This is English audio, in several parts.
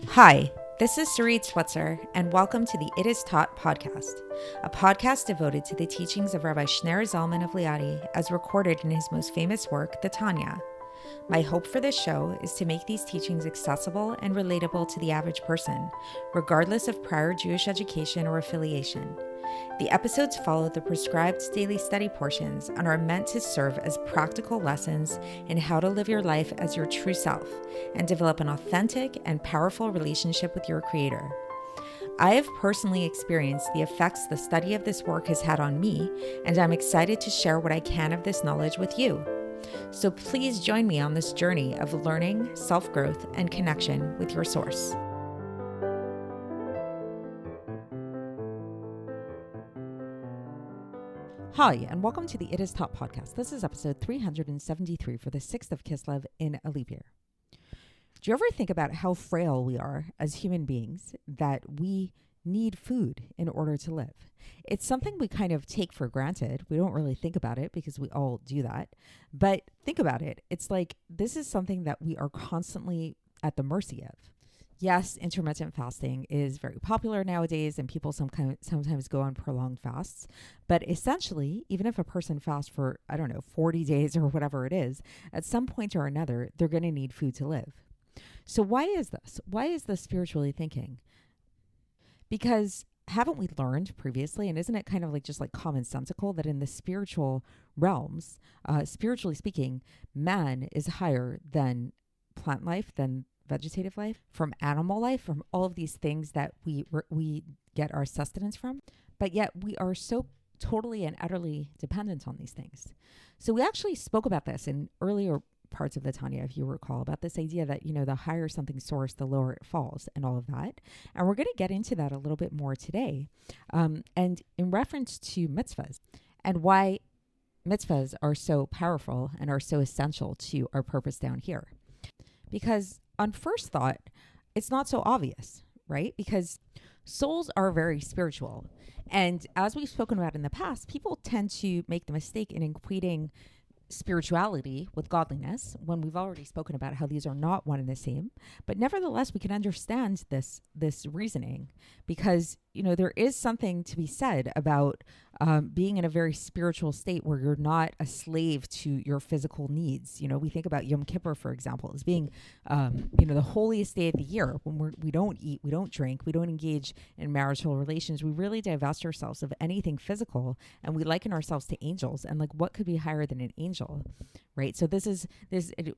Hi, this is Sarit Switzer, and welcome to the It Is Taught podcast, a podcast devoted to the teachings of Rabbi Shneur Zalman of Liadi as recorded in his most famous work, the Tanya. My hope for this show is to make these teachings accessible and relatable to the average person, regardless of prior Jewish education or affiliation. The episodes follow the prescribed daily study portions and are meant to serve as practical lessons in how to live your life as your true self and develop an authentic and powerful relationship with your Creator. I have personally experienced the effects the study of this work has had on me, and I'm excited to share what I can of this knowledge with you. So please join me on this journey of learning, self-growth, and connection with your source. Hi, and welcome to the It Is Taught podcast. This is episode 373 for the 6th of Kislev in a leap year. Do you ever think about how frail we are as human beings, that we need food in order to live? It's something we kind of take for granted. We don't really think about it because we all do that. But think about it. It's like this is something that we are constantly at the mercy of. Yes, intermittent fasting is very popular nowadays, and people sometimes go on prolonged fasts. But essentially, even if a person fasts for, 40 days or whatever it is, at some point or another, they're going to need food to live. So why is this? Why is this spiritually thinking? Because haven't we learned previously, and isn't it kind of just commonsensical that in the spiritual realms, spiritually speaking, man is higher than plant life, than vegetative life, from animal life, from all of these things that we get our sustenance from, but yet we are so totally and utterly dependent on these things. So we actually spoke about this in earlier parts of the Tanya, if you recall, about this idea that, the higher something source, the lower it falls and all of that. And we're going to get into that a little bit more today. And in reference to mitzvos and why mitzvahs are so powerful and are so essential to our purpose down here. Because on first thought, it's not so obvious, right? Because souls are very spiritual. And as we've spoken about in the past, people tend to make the mistake in equating spirituality with godliness when we've already spoken about how these are not one and the same. But nevertheless, we can understand this reasoning because, there is something to be said about being in a very spiritual state where you're not a slave to your physical needs. We think about Yom Kippur, for example, as being, the holiest day of the year when we don't eat, we don't drink, we don't engage in marital relations. We really divest ourselves of anything physical, and we liken ourselves to angels. And what could be higher than an angel, right? So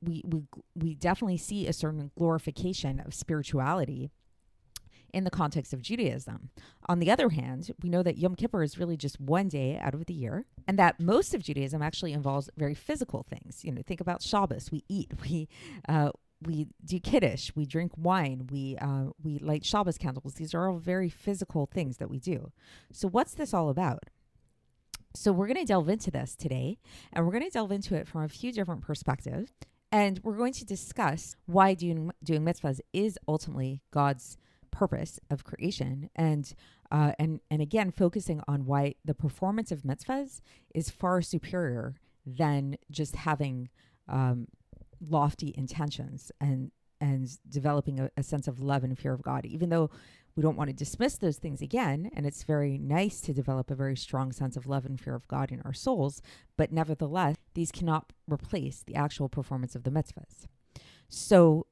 we definitely see a certain glorification of spirituality in the context of Judaism. On the other hand, we know that Yom Kippur is really just one day out of the year, and that most of Judaism actually involves very physical things. Think about Shabbos. We eat, we do Kiddush, we drink wine, we light Shabbos candles. These are all very physical things that we do. So what's this all about? So we're going to delve into this today, and we're going to delve into it from a few different perspectives, and we're going to discuss why doing mitzvahs is ultimately God's purpose of creation, and again focusing on why the performance of mitzvahs is far superior than just having lofty intentions and developing a sense of love and fear of God, even though we don't want to dismiss those things again. And it's very nice to develop a very strong sense of love and fear of God in our souls. But nevertheless, these cannot replace the actual performance of the mitzvahs. So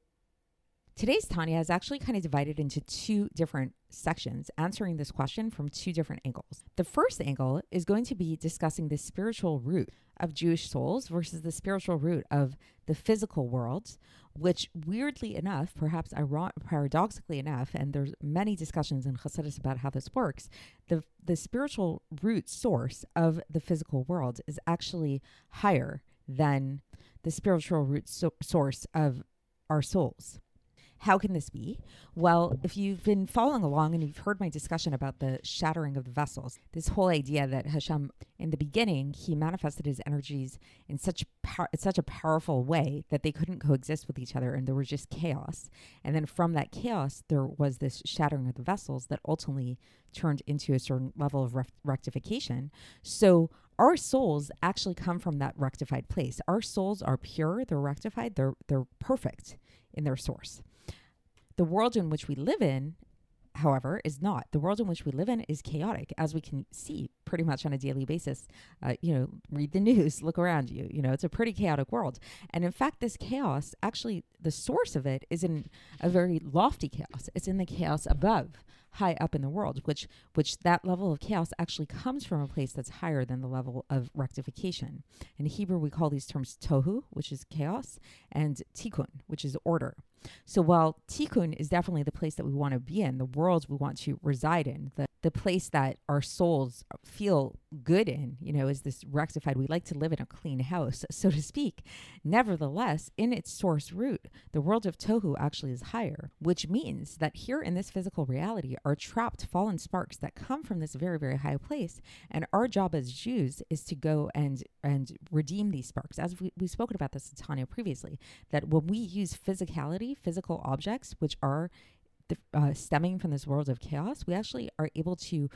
today's Tanya is actually kind of divided into two different sections, answering this question from two different angles. The first angle is going to be discussing the spiritual root of Jewish souls versus the spiritual root of the physical world, which weirdly enough, perhaps paradoxically enough, and there's many discussions in Chassidus about how this works, the spiritual root source of the physical world is actually higher than the spiritual root source of our souls. How can this be? Well, if you've been following along and you've heard my discussion about the shattering of the vessels, this whole idea that Hashem, in the beginning, he manifested his energies in such a powerful way that they couldn't coexist with each other, and there was just chaos. And then from that chaos, there was this shattering of the vessels that ultimately turned into a certain level of rectification. So our souls actually come from that rectified place. Our souls are pure, they're rectified, they're perfect in their source. The world in which we live in, however, is not. The world in which we live in is chaotic, as we can see pretty much on a daily basis. Read the news, look around you. It's a pretty chaotic world. And in fact, this chaos, actually, the source of it is in a very lofty chaos. It's in the chaos above, high up in the world, which that level of chaos actually comes from a place that's higher than the level of rectification. In Hebrew, we call these terms tohu, which is chaos, and tikkun, which is order. So while tikkun is definitely the place that we want to be in, the world we want to reside in, the place that our souls feel good in, is this rectified. We like to live in a clean house, so to speak. Nevertheless, in its source root, the world of tohu actually is higher, which means that here in this physical reality are trapped fallen sparks that come from this very, very high place. And our job as Jews is to go and redeem these sparks. As we've spoken about this in Tanya previously, that when we use physicality, physical objects, which are stemming from this world of chaos, we actually are able to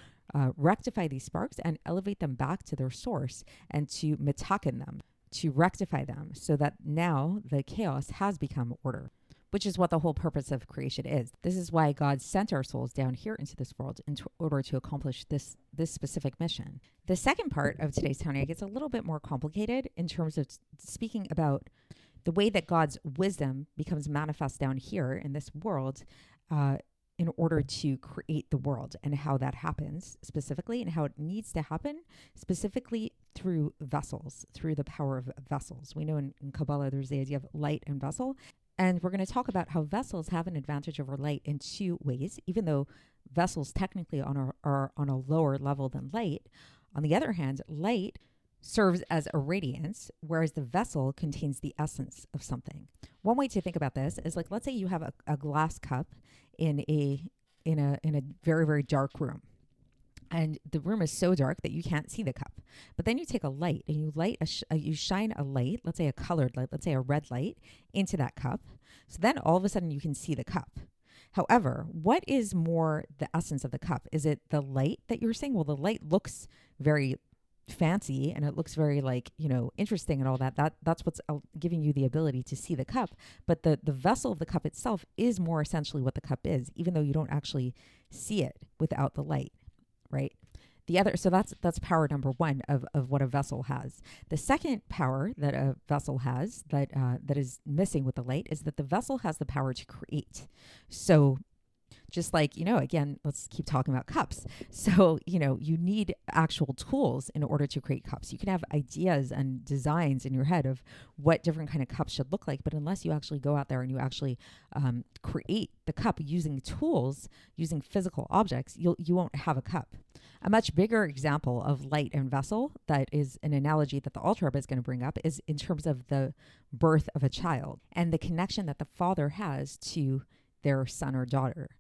rectify these sparks and elevate them back to their source and to mitaken them, to rectify them, so that now the chaos has become order, which is what the whole purpose of creation is. This is why God sent our souls down here into this world in order to accomplish this specific mission. The second part of today's Tanya gets a little bit more complicated in terms of speaking about the way that God's wisdom becomes manifest down here in this world in order to create the world, and how that happens specifically, and how it needs to happen specifically through vessels, through the power of vessels. We know in Kabbalah there's the idea of light and vessel, and we're going to talk about how vessels have an advantage over light in two ways, even though vessels technically are on a lower level than light. On the other hand, light serves as a radiance, whereas the vessel contains the essence of something. One way to think about this is, like, let's say you have a glass cup in a very, very dark room, and the room is so dark that you can't see the cup. But then you take a light and you shine a light, let's say a colored light, let's say a red light, into that cup. So then all of a sudden you can see the cup. However, what is more the essence of the cup? Is it the light that you're seeing? Well, the light looks very fancy and it looks very interesting and all that. That's what's giving you the ability to see the cup. But the vessel of the cup itself is more essentially what the cup is, even though you don't actually see it without the light, right? So that's power number one of what a vessel has. The second power that a vessel has that is missing with the light is that the vessel has the power to create. So just like, again, let's keep talking about cups. So, you need actual tools in order to create cups. You can have ideas and designs in your head of what different kind of cups should look like, but unless you actually go out there and you actually create the cup using tools, using physical objects, you won't have a cup. A much bigger example of light and vessel that is an analogy that the Alter Rebbe is going to bring up is in terms of the birth of a child and the connection that the father has to their son or daughter.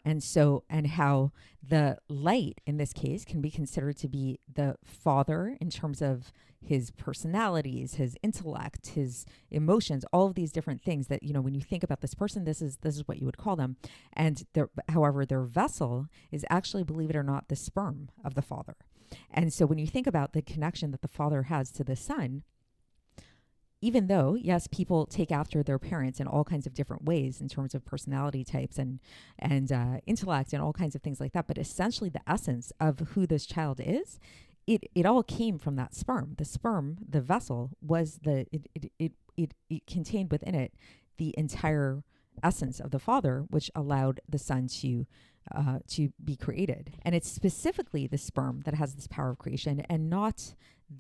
And how the light in this case can be considered to be the father in terms of his personalities, his intellect, his emotions, all of these different things that, when you think about this person, this is what you would call them. And however, their vessel is actually, believe it or not, the sperm of the father. And so when you think about the connection that the father has to the son, even though, yes, people take after their parents in all kinds of different ways in terms of personality types and intellect and all kinds of things like that, but essentially the essence of who this child is, it all came from that sperm. The sperm, the vessel, was it contained within it the entire essence of the father, which allowed the son to be created. And it's specifically the sperm that has this power of creation, and not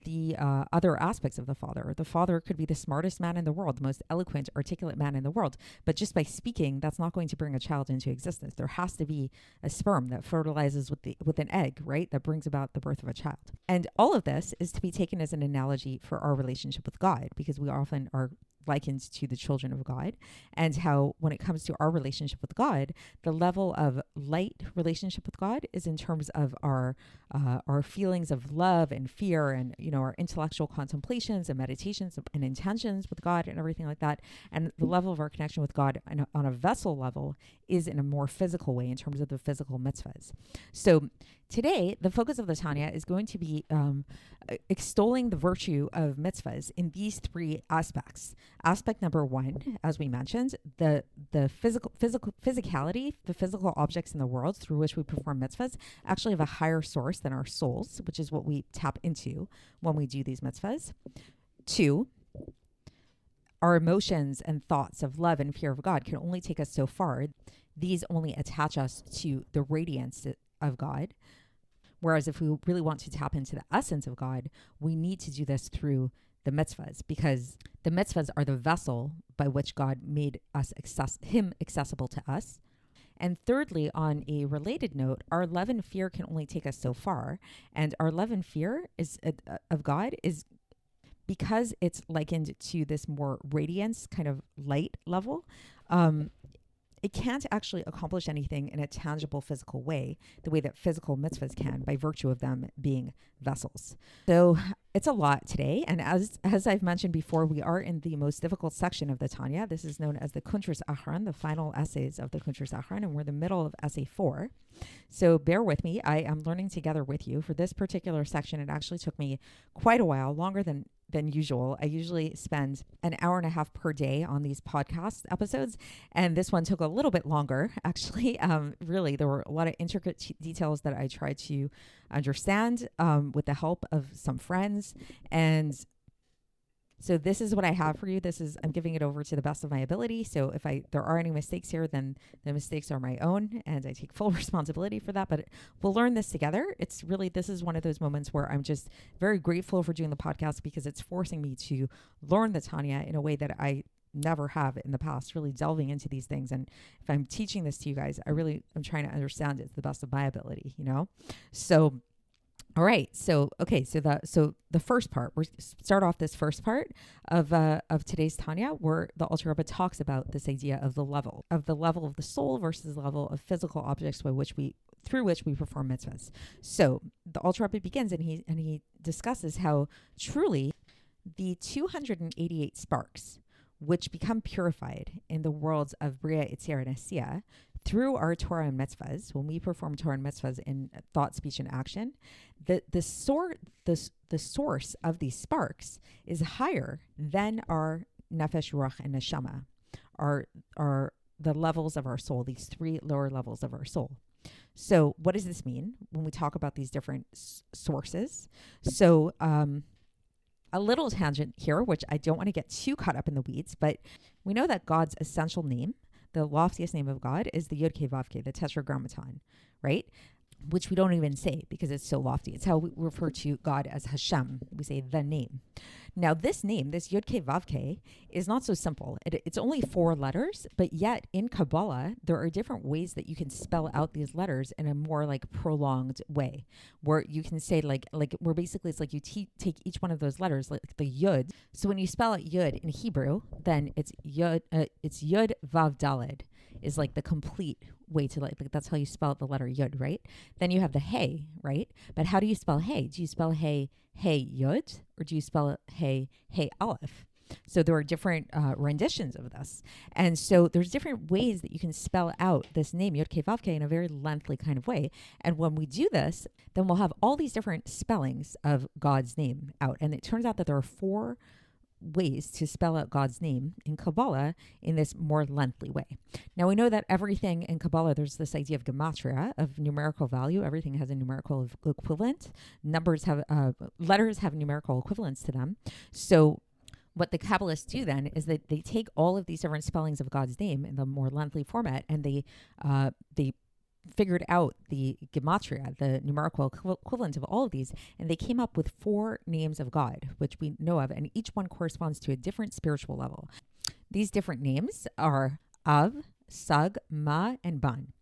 the other aspects of the father. The father could be the smartest man in the world, the most eloquent, articulate man in the world, but just by speaking, that's not going to bring a child into existence. There has to be a sperm that fertilizes with an egg, right? That brings about the birth of a child. And all of this is to be taken as an analogy for our relationship with God, because we often are likened to the children of God, and how when it comes to our relationship with God, the level of light relationship with God is in terms of our feelings of love and fear, and our intellectual contemplations and meditations and intentions with God and everything like that. And the level of our connection with God on a vessel level is in a more physical way in terms of the physical mitzvahs. So Today, the focus of the Tanya is going to be extolling the virtue of mitzvahs in these three aspects. Aspect number one, as we mentioned, the physicality, the physical objects in the world through which we perform mitzvahs actually have a higher source than our souls, which is what we tap into when we do these mitzvahs. Two, our emotions and thoughts of love and fear of God can only take us so far. These only attach us to the radiance of God. Whereas if we really want to tap into the essence of God, we need to do this through the mitzvahs, because the mitzvahs are the vessel by which God made us accessible to us. And thirdly, on a related note, our love and fear can only take us so far. And our love and fear of God is because it's likened to this more radiance kind of light level. It can't actually accomplish anything in a tangible physical way, the way that physical mitzvahs can, by virtue of them being vessels. So it's a lot today. And as I've mentioned before, we are in the most difficult section of the Tanya. This is known as the Kuntres Acharon, the final essays of the Kuntres Acharon, and we're in the middle of essay 4. So bear with me. I am learning together with you. For this particular section, it actually took me quite a while, longer than usual. I usually spend an hour and a half per day on these podcast episodes, and this one took a little bit longer, actually. Really, there were a lot of intricate details that I tried to understand with the help of some friends. And so this is what I have for you. I'm giving it over to the best of my ability. So if there are any mistakes here, then the mistakes are my own, and I take full responsibility for that. But we'll learn this together. This is one of those moments where I'm just very grateful for doing the podcast, because it's forcing me to learn the Tanya in a way that I never have in the past, really delving into these things. And if I'm teaching this to you guys, I'm trying to understand it to the best of my ability, So all right. So the first part, we start off this first part of today's Tanya, where the Alter Rebbe talks about this idea of the level of the soul versus the level of physical objects through which we perform mitzvahs. So the Alter Rebbe begins, and he discusses how truly the 288 sparks which become purified in the worlds of Bria, Yitzhar, and Asiya through our Torah and mitzvahs, when we perform Torah and mitzvahs in thought, speech, and action, the source of these sparks is higher than our nefesh, ruach, and neshama, the levels of our soul, these three lower levels of our soul. So what does this mean when we talk about these different sources? So a little tangent here, which I don't want to get too caught up in the weeds, but we know that God's essential name, the loftiest name of God, is the Yud-Kei Vav-Kei, the Tetragrammaton, right? Which we don't even say because it's so lofty. It's how we refer to God as Hashem. We say the name. Now, this name, this Yud-Kei Vav-Kei, is not so simple. It's only 4 letters, but yet in Kabbalah, there are different ways that you can spell out these letters in a more prolonged way, where you can say where basically it's like you take each one of those letters, like the Yud. So when you spell out Yud in Hebrew, then it's Yud Vav Daled is like the complete way to that's how you spell the letter Yud, right? Then you have the Hey, right? But how do you spell Hey? Do you spell Hey Yud, or do you spell it Hey Aleph? So there are different renditions of this. And so there's different ways that you can spell out this name, Yud-Kei Vav-Kei, in a very lengthy kind of way. And when we do this, then we'll have all these different spellings of God's name out. And it turns out that there are 4 ways to spell out God's name in Kabbalah in this more lengthy way. Now, we know that everything in Kabbalah, there's this idea of gematria, of numerical value. Everything has a numerical equivalent. Letters have numerical equivalents to them. So what the Kabbalists do then is that they take all of these different spellings of God's name in the more lengthy format, and they figured out the gematria, the numerical equivalent of all of these, and they came up with 4 names of God, which we know of, and each one corresponds to a different spiritual level. These different names are Av, Sag, Ma, and Ban.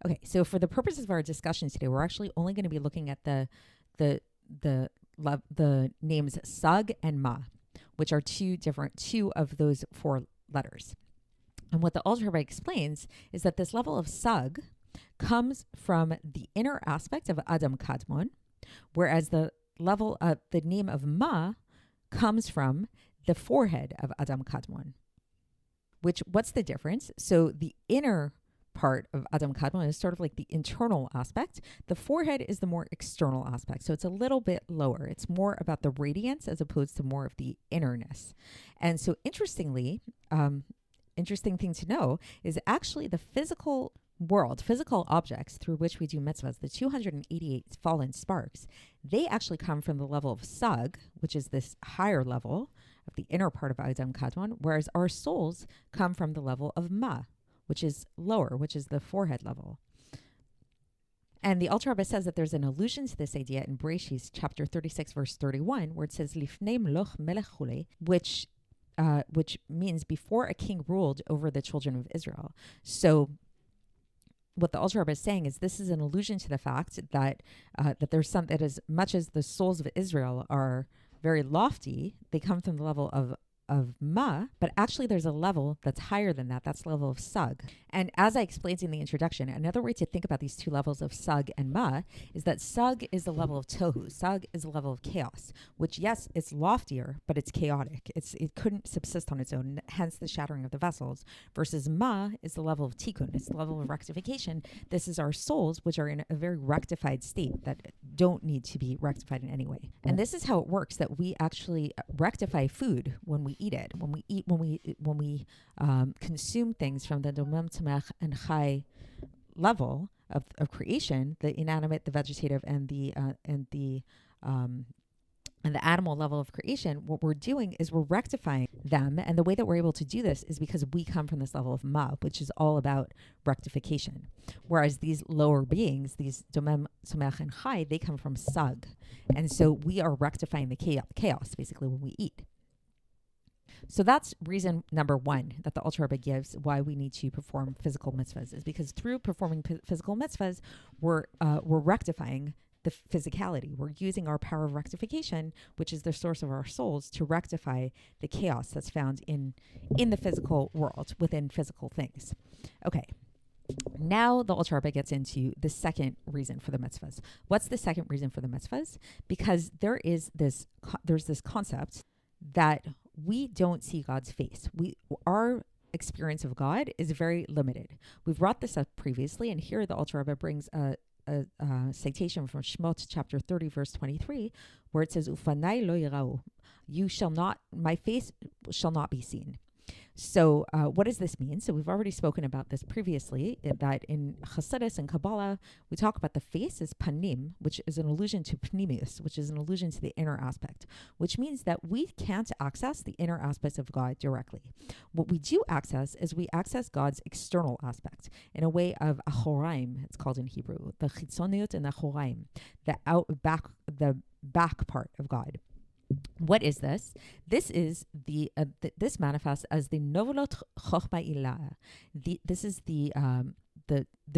Okay, so for the purposes of our discussion today, we're actually only going to be looking at the names Sag and Ma, which are two of those 4 letters. And what the Alter Rebbe explains is that this level of Sag comes from the inner aspect of Adam Kadmon, whereas the level of the name of Ma comes from the forehead of Adam Kadmon. What's the difference? So the inner part of Adam Kadmon is sort of like the internal aspect. The forehead is the more external aspect. So it's a little bit lower. It's more about the radiance as opposed to more of the innerness. And so interestingly, interesting thing to know is actually the physical world, physical objects through which we do mitzvahs, the 288 fallen sparks, they actually come from the level of sag, which is this higher level of the inner part of Adam Kadmon, whereas our souls come from the level of ma, which is lower, which is the forehead level. And the Alter Rebbe says that there's an allusion to this idea in Bereshis chapter 36, verse 31, where it says, Lifnei Mloch melech chule, which means before a king ruled over the children of Israel. So what the Alter Rebbe is saying is this is an allusion to the fact that that there's some, that as much as the souls of Israel are very lofty, they come from the level of ma, but actually there's a level that's higher than that. That's the level of sag. And as I explained in the introduction, another way to think about these two levels of sag and ma is that sag is the level of tohu. Sag is the level of chaos, which, yes, it's loftier, but it's chaotic. It couldn't subsist on its own, hence the shattering of the vessels, versus ma is the level of tikkun. It's the level of rectification. This is our souls, which are in a very rectified state that don't need to be rectified in any way. And this is how it works, that we actually rectify food when we eat it. When we consume things from the domem tzemach and chai level of creation, the inanimate, the vegetative, and the animal level of creation, what we're doing is we're rectifying them. And the way that we're able to do this is because we come from this level of ma, which is all about rectification. Whereas these lower beings, these domem, tzemach, and chai, they come from sag. And so we are rectifying the chaos, basically, when we eat. So that's reason number one that the Alter Rebbe gives why we need to perform physical mitzvahs, is because through performing physical mitzvahs, we're rectifying the physicality. We're using our power of rectification, which is the source of our souls, to rectify the chaos that's found in the physical world, within physical things. Okay. Now the Alter Rebbe gets into the second reason for the mitzvahs. What's the second reason for the mitzvahs? Because there's this concept that we don't see God's face. Our experience of God is very limited. We've brought this up previously, and here the Alter Rebbe brings a citation from Shemot chapter 30, verse 23, where it says, "Ufanai lo yirau," my face shall not be seen. So what does this mean? So we've already spoken about this previously, that in Chassidus and Kabbalah, we talk about the face as panim, which is an allusion to pnimius, which is an allusion to the inner aspect, which means that we can't access the inner aspects of God directly. What we do access is we access God's external aspect in a way of Acharon, it's called in Hebrew, the chitzoniut and the Acharon, the back part of God. What is this? This is this manifests as the novelot chochma ilah. This is the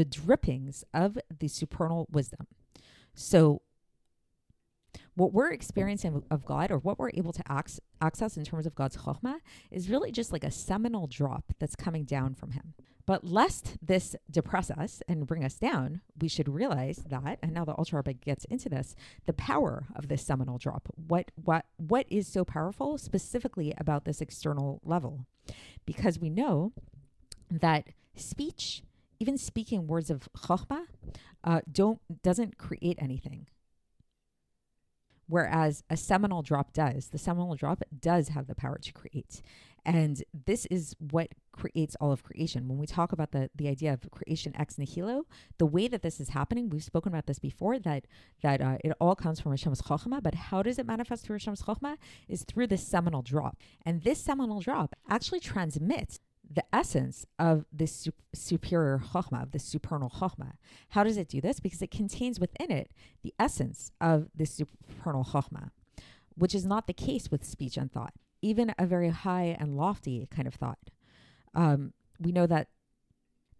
drippings of the supernal wisdom. So what we're experiencing of God, or what we're able to access in terms of God's chokhmah, is really just like a seminal drop that's coming down from him. But lest this depress us and bring us down, we should realize that, and now the Alter Rebbe gets into this, the power of this seminal drop. What is so powerful specifically about this external level? Because we know that speech, even speaking words of chokhmah, doesn't create anything. Whereas a seminal drop does. The seminal drop does have the power to create. And this is what creates all of creation. When we talk about the idea of creation ex nihilo, the way that this is happening, we've spoken about this before, that it all comes from Hashem's chokhmah, but how does it manifest through Hashem's chokhmah? Is through this seminal drop. And this seminal drop actually transmits the essence of this superior chokhmah, of this supernal chokhmah. How does it do this? Because it contains within it the essence of this supernal chokhmah, which is not the case with speech and thought, even a very high and lofty kind of thought. We know that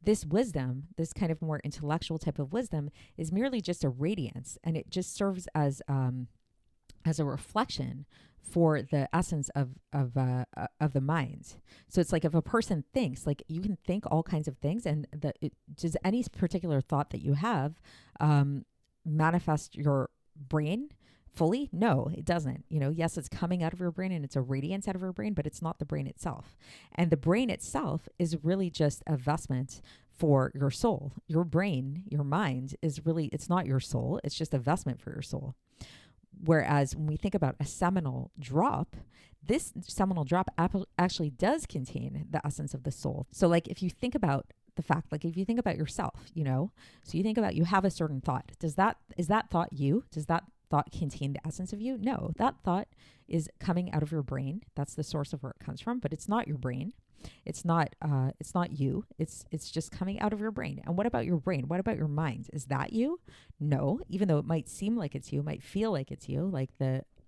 this wisdom, this kind of more intellectual type of wisdom, is merely just a radiance, and it just serves as a reflection for the essence of the mind. So it's like if a person thinks, like you can think all kinds of things, and does any particular thought that you have manifest your brain fully? No, it doesn't. Yes, it's coming out of your brain and it's a radiance out of your brain, but it's not the brain itself. And the brain itself is really just a vestment for your soul. Your brain, your mind is really, it's not your soul. It's just a vestment for your soul. Whereas when we think about a seminal drop, this seminal drop actually does contain the essence of the soul. So like if you think about the fact, like if you think about yourself, so you think about, you have a certain thought. Is that thought you? Does that thought contain the essence of you? No, that thought is coming out of your brain. That's the source of where it comes from, but it's not your brain. It's not you. It's just coming out of your brain. And what about your brain? What about your mind? Is that you? No, even though it might seem like it's you, might feel like it's you, like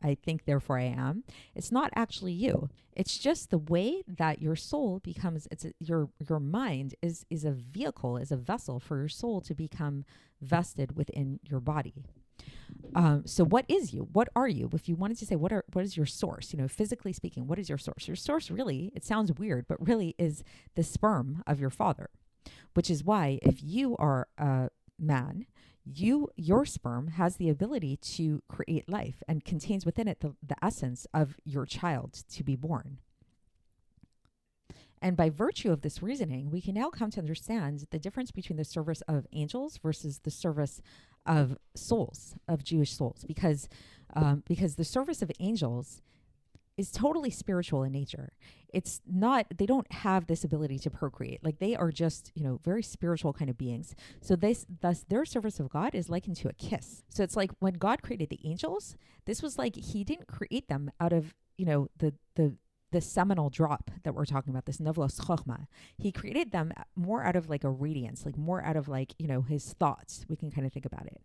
I think, therefore I am. It's not actually you. It's just the way that your soul becomes, your mind is a vehicle, is a vessel for your soul to become vested within your body. So what is you? What are you? If you wanted to say, what is your source? Physically speaking, what is your source? Your source really, it sounds weird, but really is the sperm of your father, which is why if you are a man, your sperm has the ability to create life and contains within it the essence of your child to be born. And by virtue of this reasoning, we can now come to understand the difference between the service of angels versus the service of souls, of Jewish souls, because the service of angels is totally spiritual in nature. It's not, they don't have this ability to procreate. Like they are just, very spiritual kind of beings. So thus their service of God is likened to a kiss. So it's like when God created the angels, this was like, he didn't create them out of, the seminal drop that we're talking about, this Nevlos Chochma. He created them more out of like a radiance, like more out of like, his thoughts. We can kind of think about it.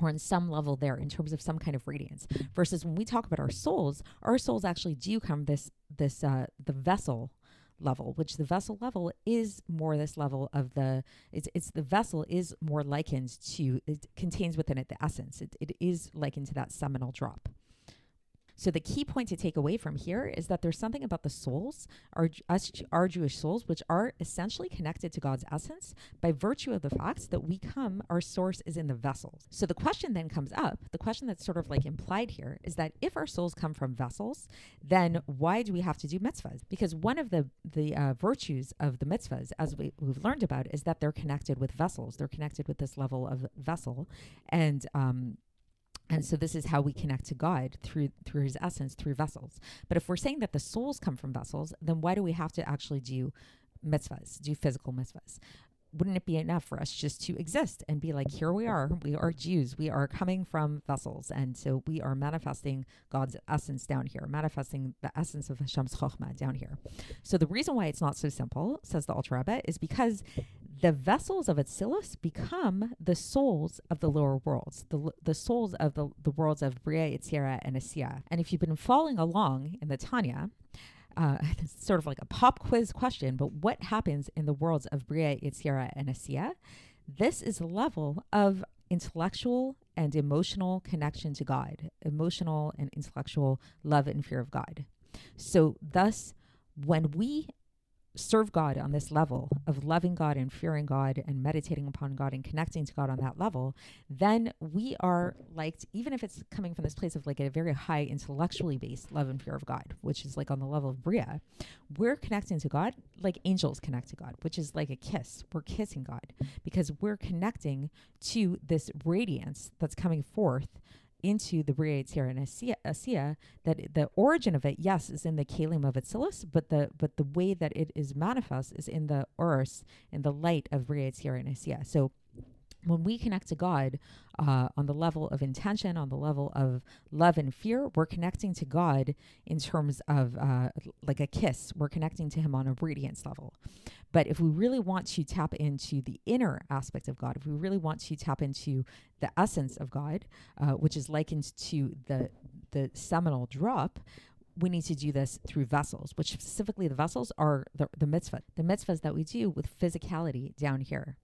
Or on some level there in terms of some kind of radiance. Versus when we talk about our souls actually do come the vessel level, which the vessel level is more this level of the vessel is more likened to, it contains within it the essence. It is likened to that seminal drop. So the key point to take away from here is that there's something about the souls, our Jewish souls, which are essentially connected to God's essence by virtue of the fact that our source is in the vessels. So the question then comes up, the question that's sort of like implied here is that if our souls come from vessels, then why do we have to do mitzvahs? Because one of the virtues of the mitzvahs, as we've learned about, is that they're connected with vessels. They're connected with this level of vessel. And so this is how we connect to God through his essence, through vessels. But if we're saying that the souls come from vessels, then why do we have to actually do mitzvahs, do physical mitzvahs? Wouldn't it be enough for us just to exist and be like, here we are Jews, we are coming from vessels. And so we are manifesting God's essence down here, manifesting the essence of Hashem's Chochmah down here. So the reason why it's not so simple, says the Alter Rebbe, is because the vessels of Atzilus become the souls of the lower worlds, the souls of the worlds of Bria, Yetzirah, and Asiya. And if you've been following along in the Tanya, it's sort of like a pop quiz question, but what happens in the worlds of Bria, Yetzirah, and Asiya? This is a level of intellectual and emotional connection to God, emotional and intellectual love and fear of God. So thus, when we serve God on this level of loving God and fearing God and meditating upon God and connecting to God on that level, then we are liked, even if it's coming from this place of like a very high intellectually based love and fear of God, which is like on the level of Bria, we're connecting to God like angels connect to God, which is like a kiss. We're kissing God because we're connecting to this radiance that's coming forth into the Bria, Yetzirah, and Asiya, that the origin of it, yes, is in the Kalim of Atzilus, but the way that it is manifest is in the Oros, in the light of Bria, Yetzirah, and Asiya. So when we connect to God on the level of intention, on the level of love and fear, we're connecting to God in terms of like a kiss. We're connecting to him on a radiance level. But if we really want to tap into the inner aspect of God, if we really want to tap into the essence of God, which is likened to the seminal drop, we need to do this through vessels, which specifically the vessels are the mitzvahs that we do with physicality down here.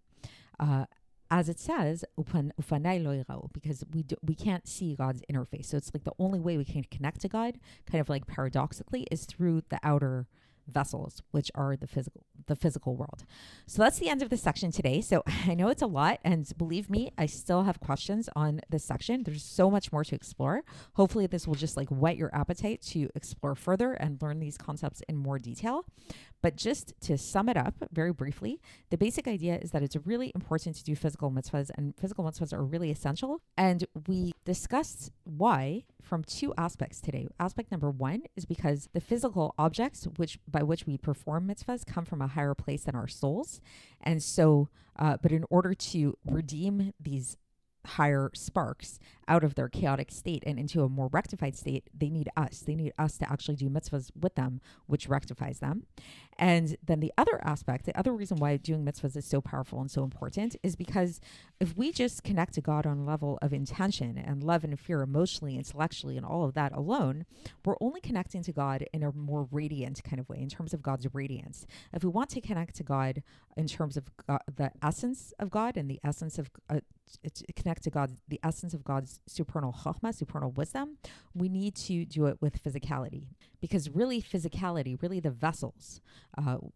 As it says, because we can't see God's inner face. So it's like the only way we can connect to God, kind of like paradoxically, is through the outer vessels, which are the physical world. So that's the end of the section today. So I know it's a lot, and believe me, I still have questions on this section. There's so much more to explore. Hopefully this will just like whet your appetite to explore further and learn these concepts in more detail. But just to sum it up very briefly, the basic idea is that it's really important to do physical mitzvahs, and physical mitzvahs are really essential. And we discussed why from two aspects today. Aspect number one is because the physical objects by which we perform mitzvahs come from a higher place than our souls. And so, but in order to redeem these higher sparks out of their chaotic state and into a more rectified state, they need us. They need us to actually do mitzvahs with them, which rectifies them. And then the other aspect, the other reason why doing mitzvahs is so powerful and so important is because if we just connect to God on a level of intention and love and fear emotionally, intellectually, and all of that alone, we're only connecting to God in a more radiant kind of way, in terms of God's radiance. If we want to connect to God in terms of God, the essence of God and the essence of connect to God, the essence of God's supernal chokhmah, supernal wisdom, we need to do it with physicality. Because really physicality, really the vessels,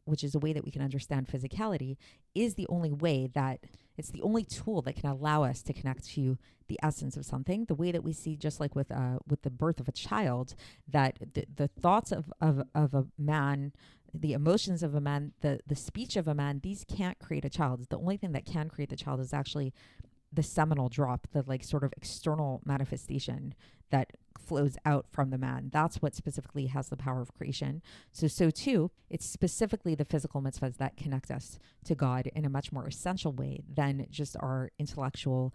which is a way that we can understand physicality, is the only way that, it's the only tool that can allow us to connect to the essence of something. The way that we see, just like with the birth of a child, that the thoughts of a man, the emotions of a man, the speech of a man, these can't create a child. The only thing that can create the child is actually the seminal drop, the like sort of external manifestation that flows out from the man. That's what specifically has the power of creation. So too, it's specifically the physical mitzvahs that connect us to God in a much more essential way than just our intellectual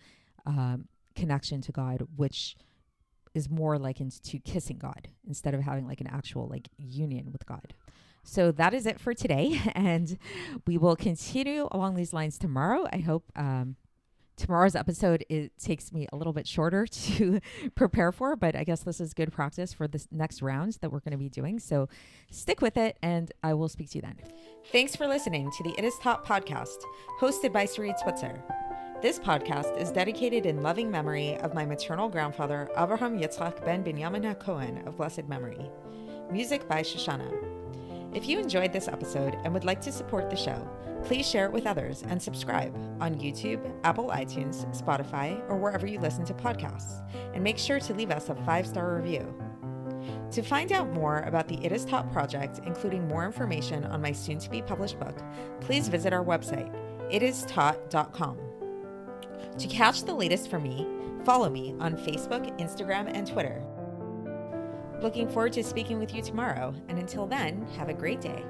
connection to God, which is more like into kissing God instead of having like an actual like union with God. So that is it for today. And we will continue along these lines tomorrow. I hope tomorrow's episode, it takes me a little bit shorter to prepare for, but I guess this is good practice for this next round that we're going to be doing. So stick with it, and I will speak to you then. Thanks for listening to the It Is Taught podcast, hosted by Sarit Switzer. This podcast is dedicated in loving memory of my maternal grandfather, Avraham Yitzchak ben Binyamin HaKohen of blessed memory. Music by Shoshana. If you enjoyed this episode and would like to support the show, please share it with others and subscribe on YouTube, Apple iTunes, Spotify, or wherever you listen to podcasts. And make sure to leave us a 5-star review. To find out more about the It Is Taught project, including more information on my soon-to-be published book, please visit our website, itistaught.com. To catch the latest from me, follow me on Facebook, Instagram, and Twitter. Looking forward to speaking with you tomorrow, and until then, have a great day.